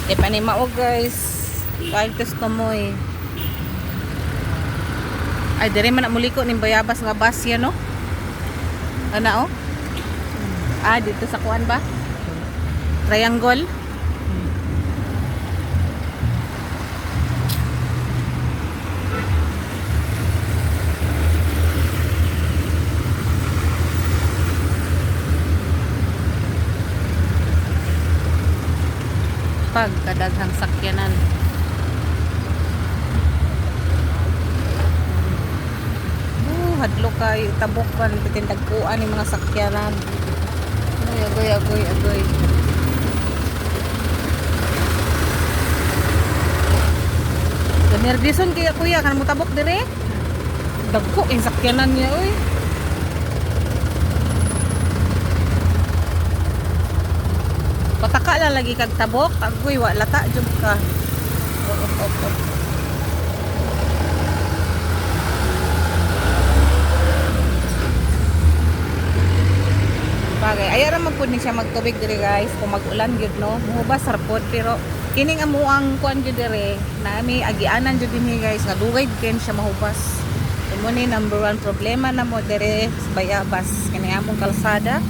Di pa ni mao guys. Kahit gusto mo eh. Ay, dire man na muliko ning bayabas nga bus yan, no? Ano, oh? Ah, dito sa kuan ba? Triangle? Pagkadaghang sakyanan. Hadlo kayo tabok man bitin dagkuan ni mga sakyanan. Ay, agoy. Nervison kaya kuya kan mo tabok dire. Dagko ang sakyanan niya oy. Pataka lang lagi kag tabok, agoy wa lata jud ka. Op. Bagay, ayara man pud ni siya magtubig dire guys, kung mag-ulan gyud no. Muhubas sarpod pero kining amuang kuan gyud dire, nami agianan jud dinhi guys, nga dugay ken siya mahubas. Imo ni number 1 problema na mo dire sa Bayabas, kini among kalsada.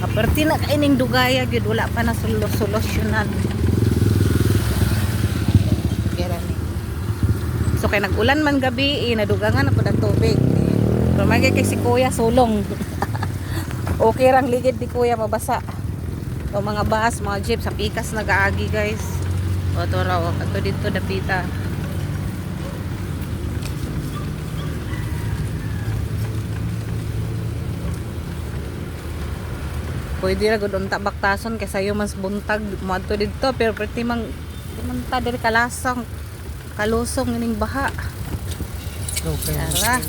Kaperti na kaining dugaya gyud wala pa na solusyonan. So kay nag-ulan man gabi, nadugangan na pud ang tubig. Pero magay kay si Kuya sulong. Okay rang ligid di kuya mabasa. O mga bus, mga jeep sa pikas nagaagi guys. O to raw ato dito dapita. Pwede ra gud unta baktason kay sayo mas buntag mo adto dito pero pretty man ta diri kalasang kalusong ning baha. Tara.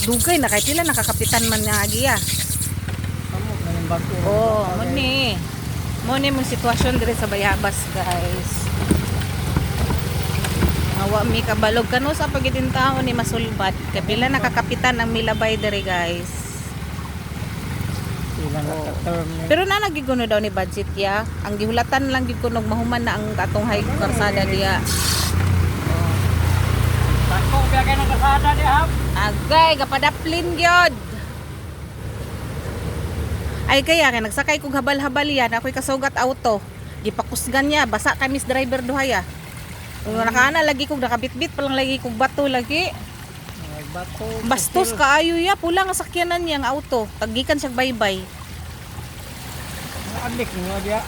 Dugay na kahit sila nakakapitan man nga agiya. Oh, muni mong sitwasyon dire sa Bayabas guys. Awa mi kabalog kano sa pagidintaon ni masulbat. Kay pila nakakapitan ang milabay dire guys. Oh. Pero na nagiguno daw ni budget ya. Ang gihulatan lang gid kunog mahuman na ang atong high karsada diya. Kung biya ng kasada di hap. Agay, kapadaplin gyud. Ay kaya kay nagsakay kog habal-habal yan, ako'y kasugat auto. Gipakusgan niya, basa kay Miss Driver duhaya. Kung nakaana lagi kog nakabitbit pa lang lagi kog bato lagi. Bato. Bastos kaayo ya, pula nga sakyanan niya ang auto. Tagikan siya baybay. Naadik niyo dia.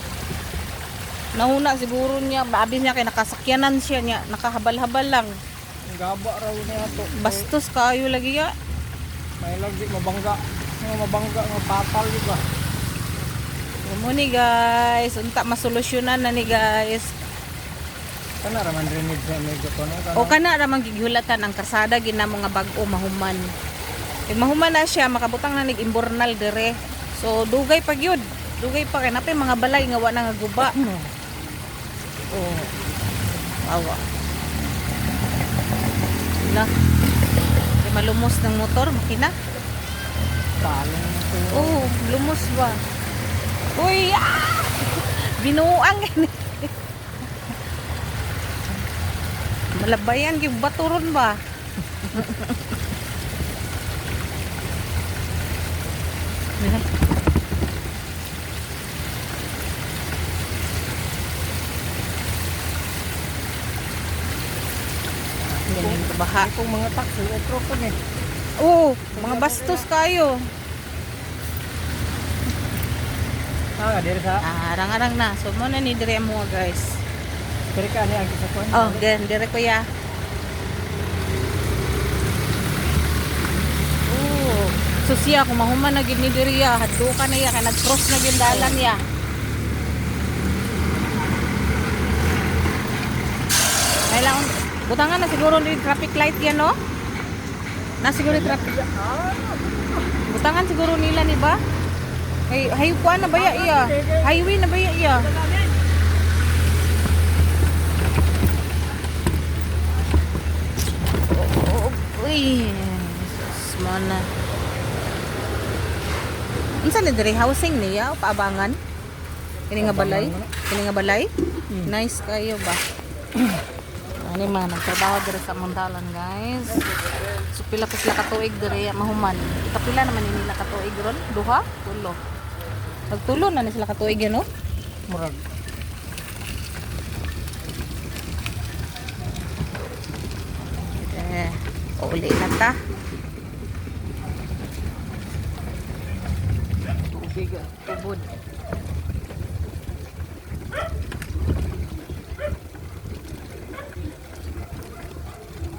Nauna siguro niya, abis niya kay nakasakyanan siya niya, nakahabal-habal lang. Gaba raw niya to. Bastos kaayo lagi ya. May lagi mabangga. Mabangga nga patal di ba? Mo ni guys, unta masolusyonan na ni guys. Kana ra man drainage sa medyo kono kana. O kana ra man gigihulatan ang karsada ginamo nga bag-o mahuman. Kay mahuman na siya makabutang na nig-imbornal dire. So dugay pa gyud. Dugay pa kay napay mga balay nga wa na nga guba. Oh. Awa. Na. Kay malumos ng motor makina. Talong to. Oh, lumos ba? Uy! Ah! Binuang yan. Malabayan yung baturon ba? Ganyan ka baha. Itong mga taxi, otro ko ni. Oo, mga bastos kayo. Diri sa. Arang-arang na. So, muna ni dire mo guys. Diri ka ni ang isa ko. Oh, dire ko ya. Oh, so siya kung mahuman na gid ni diri ya, hadto ka na ya kay nag-cross na gyud dalan ya. Kailangan butangan na siguro ni traffic light yan no? Na siguro traffic. Butangan siguro nila ni ba? Highway na ba ya iya? Highway na ba ya iya? Uy, mana? Unsa ni diri housing niya o paabangan? Kini nga balay? Kini nga balay? Hmm. Nice kayo ba? Ani man nagtrabaho diri sa Mundalan, guys. So pila pa sila ka tuig diri mahuman. Kapila naman ni nila ka tuig ron? Duha? Tulo. Nagtulo na ni sila ka tuig no? Murag. Uli na ta. Tubig, tubod.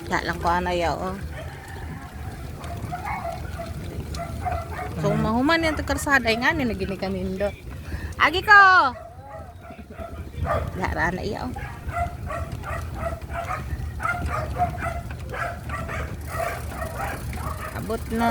Ya lang ko anaya oh. So mahuman yan to karsada nga ni nagini kanindot. Agi ko. Lara na iya oh. Abot na